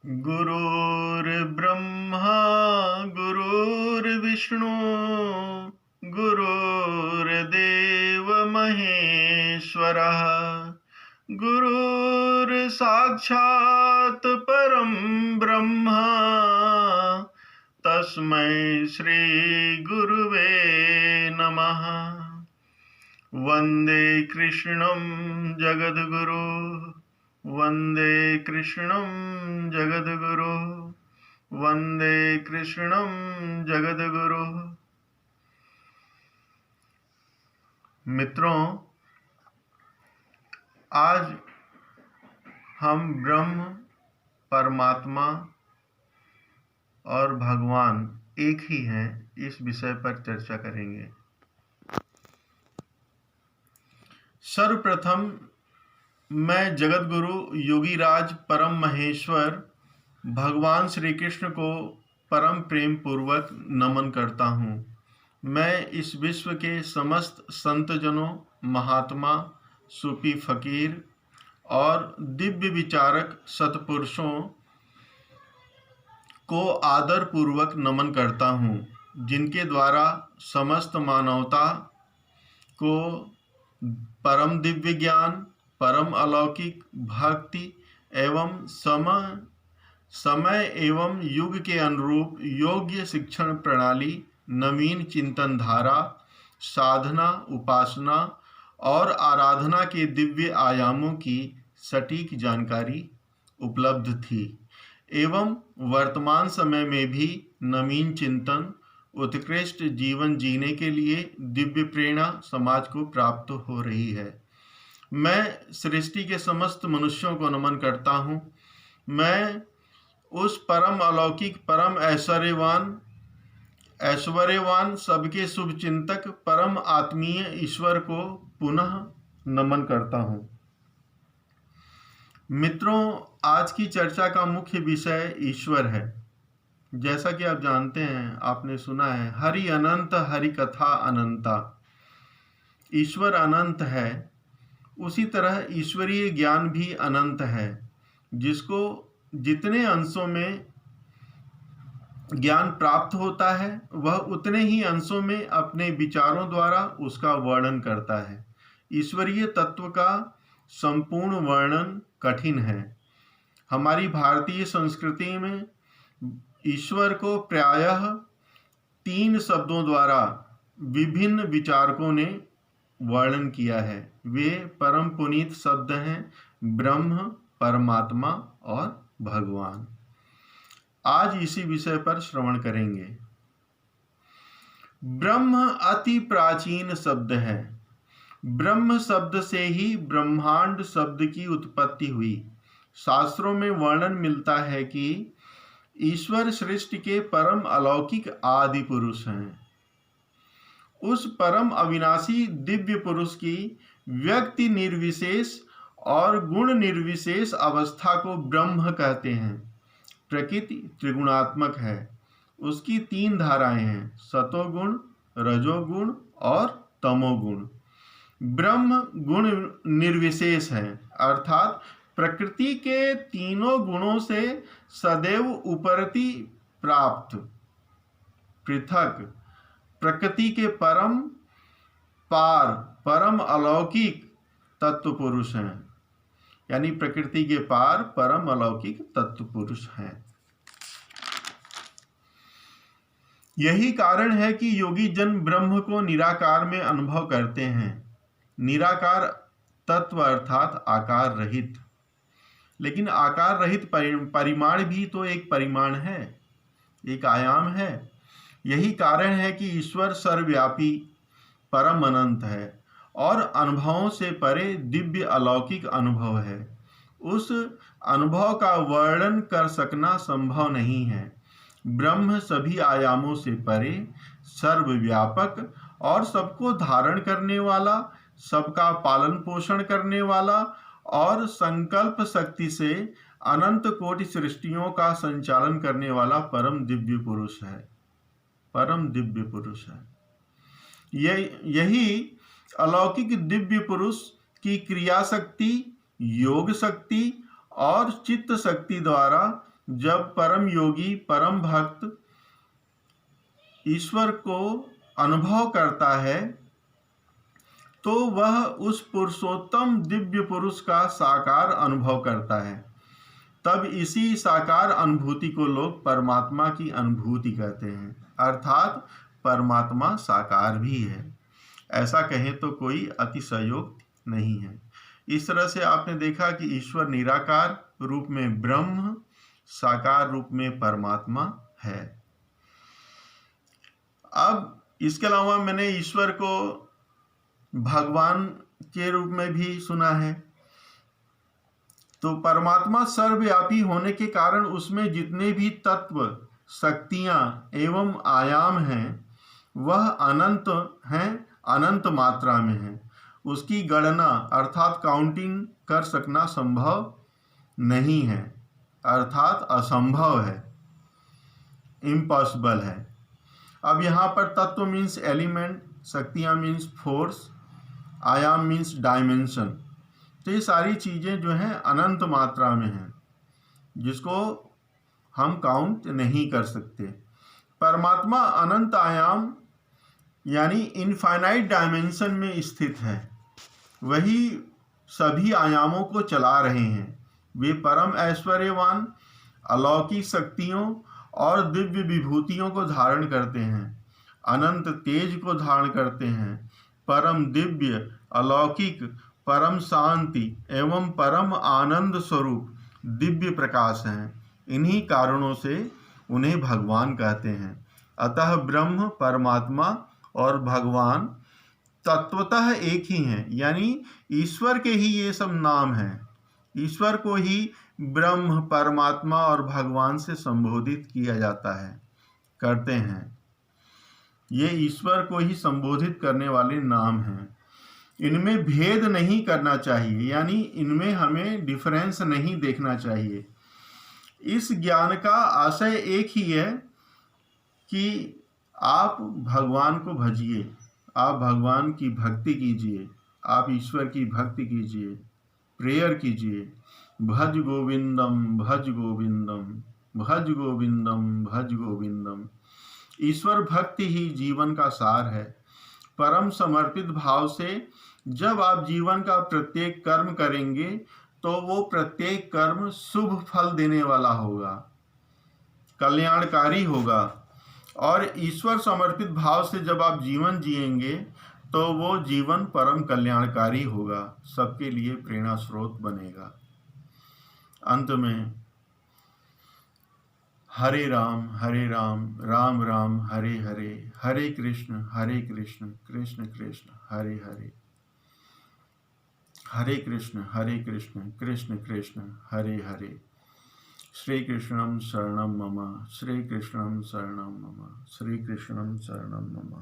गुरुर्ब्रह्मा गुरुर्विष्णु गुरुर्देव महेश्वरः गुरुर्साक्षात् परं ब्रह्म तस्मै श्री गुरुवे नमः। वन्दे कृष्णं जगद्गुरु वन्दे कृष्णं जगद्गुरु वन्दे कृष्णं जगद्गुरु। मित्रों, आज हम ब्रह्म, परमात्मा और भगवान एक ही हैं, इस विषय पर चर्चा करेंगे। सर्वप्रथम मैं जगतगुरु योगीराज परम महेश्वर भगवान श्री कृष्ण को परम प्रेम पूर्वक नमन करता हूँ। मैं इस विश्व के समस्त संतजनों, महात्मा, सूफी फकीर और दिव्य विचारक सत्पुरुषों को आदर पूर्वक नमन करता हूँ, जिनके द्वारा समस्त मानवता को परम दिव्य ज्ञान, परम अलौकिक भक्ति एवं समय एवं युग के अनुरूप योग्य शिक्षण प्रणाली, नवीन चिंतन धारा, साधना, उपासना और आराधना के दिव्य आयामों की सटीक जानकारी उपलब्ध थी एवं वर्तमान समय में भी नवीन चिंतन, उत्कृष्ट जीवन जीने के लिए दिव्य प्रेरणा समाज को प्राप्त हो रही है। मैं सृष्टि के समस्त मनुष्यों को नमन करता हूँ। मैं उस परम अलौकिक, परम ऐश्वर्यवान, सबके शुभ चिंतक, परम आत्मीय ईश्वर को पुनः नमन करता हूँ। मित्रों, आज की चर्चा का मुख्य विषय ईश्वर है। जैसा कि आप जानते हैं, आपने सुना है, हरि अनंत, हरि कथा अनंता। ईश्वर अनंत है, उसी तरह ईश्वरीय ज्ञान भी अनंत है, जिसको जितने अंशों में ज्ञान प्राप्त होता है वह उतने ही अंशों में अपने विचारों द्वारा उसका वर्णन करता है। ईश्वरीय तत्व का संपूर्ण वर्णन कठिन है। हमारी भारतीय संस्कृति में ईश्वर को प्रायः 3 शब्दों द्वारा विभिन्न विचारकों ने वर्णन किया है। वे परम पुनीत शब्द हैं ब्रह्म, परमात्मा और भगवान। आज इसी विषय पर श्रवण करेंगे। ब्रह्म अति प्राचीन शब्द है। ब्रह्म शब्द से ही ब्रह्मांड शब्द की उत्पत्ति हुई। शास्त्रों में वर्णन मिलता है कि ईश्वर सृष्टि के परम अलौकिक आदि पुरुष हैं। उस परम अविनाशी दिव्य पुरुष की व्यक्ति निर्विशेष और गुण निर्विशेष अवस्था को ब्रह्म कहते हैं। प्रकृति त्रिगुणात्मक है। उसकी 3 धाराएं हैं, सतोगुण, रजोगुण और तमोगुण। ब्रह्म गुण निर्विशेष है, अर्थात प्रकृति के तीनों गुणों से सदैव उपरति प्राप्त, पृथक, प्रकृति के परम पार, परम अलौकिक तत्व पुरुष हैं। यानी प्रकृति के पार परम अलौकिक तत्व पुरुष हैं। यही कारण है कि योगी जन ब्रह्म को निराकार में अनुभव करते हैं। निराकार तत्व अर्थात आकार रहित। लेकिन आकार रहित परिमाण भी तो एक परिमाण है, एक आयाम है। यही कारण है कि ईश्वर सर्वव्यापी, परम अनंत है और अनुभवों से परे दिव्य अलौकिक अनुभव है। उस अनुभव का वर्णन कर सकना संभव नहीं है। ब्रह्म सभी आयामों से परे, सर्वव्यापक और सबको धारण करने वाला, सबका पालन पोषण करने वाला और संकल्प शक्ति से अनंत कोटि सृष्टियों का संचालन करने वाला परम दिव्य पुरुष है। परम दिव्य पुरुष है। यही अलौकिक दिव्य पुरुष की क्रिया शक्ति, योग शक्ति और चित्त शक्ति द्वारा जब परम योगी परम भक्त ईश्वर को अनुभव करता है तो वह उस पुरुषोत्तम दिव्य पुरुष का साकार अनुभव करता है। तब इसी साकार अनुभूति को लोग परमात्मा की अनुभूति कहते हैं, अर्थात परमात्मा साकार भी है। ऐसा कहें तो कोई अतिशयोक्ति नहीं है। इस तरह से आपने देखा कि ईश्वर निराकार रूप में ब्रह्म, साकार रूप में परमात्मा है। अब इसके अलावा मैंने ईश्वर को भगवान के रूप में भी सुना है। तो परमात्मा सर्वव्यापी होने के कारण उसमें जितने भी तत्व, शक्तियां एवं आयाम हैं वह अनंत हैं, अनंत मात्रा में हैं। उसकी गणना अर्थात काउंटिंग कर सकना संभव नहीं है, अर्थात असंभव है, इम्पॉसिबल है। अब यहाँ पर तत्व मीन्स एलिमेंट, शक्तियाँ मीन्स फोर्स, आयाम मीन्स डायमेंशन। तो ये सारी चीज़ें जो हैं अनंत मात्रा में हैं, जिसको हम काउंट नहीं कर सकते। परमात्मा अनंत आयाम यानी इनफाइनाइट डायमेंशन में स्थित है। वही सभी आयामों को चला रहे हैं। वे परम ऐश्वर्यवान, अलौकिक शक्तियों और दिव्य विभूतियों को धारण करते हैं, अनंत तेज को धारण करते हैं, परम दिव्य, अलौकिक, परम शांति एवं परम आनंद स्वरूप दिव्य प्रकाश हैं। इन्हीं कारणों से उन्हें भगवान कहते हैं। अतः ब्रह्म, परमात्मा और भगवान तत्वतः एक ही हैं, यानी ईश्वर के ही ये सब नाम हैं। ईश्वर को ही ब्रह्म, परमात्मा और भगवान से संबोधित किया जाता है, करते हैं। ये ईश्वर को ही संबोधित करने वाले नाम हैं। इनमें भेद नहीं करना चाहिए, यानी इनमें हमें डिफरेंस नहीं देखना चाहिए। इस ज्ञान का आशय एक ही है कि आप भगवान को भजिए, आप भगवान की भक्ति कीजिए, आप ईश्वर की भक्ति कीजिए, प्रेयर कीजिए। भज गोविंदम भज गोविंदम भज गोविंदम भज गोविंदम। ईश्वर भक्ति ही जीवन का सार है। परम समर्पित भाव से जब आप जीवन का प्रत्येक कर्म करेंगे तो वो प्रत्येक कर्म शुभ फल देने वाला होगा, कल्याणकारी होगा। और ईश्वर समर्पित भाव से जब आप जीवन जिएंगे तो वो जीवन परम कल्याणकारी होगा, सबके लिए प्रेरणा स्रोत बनेगा। अंत में हरे राम राम राम हरे हरे, हरे कृष्ण कृष्ण कृष्ण हरे हरे, हरे कृष्ण कृष्ण कृष्ण हरे हरे। श्री कृष्णं शरणं मम, श्री कृष्णं शरणं मम, श्री कृष्णं शरणं मम।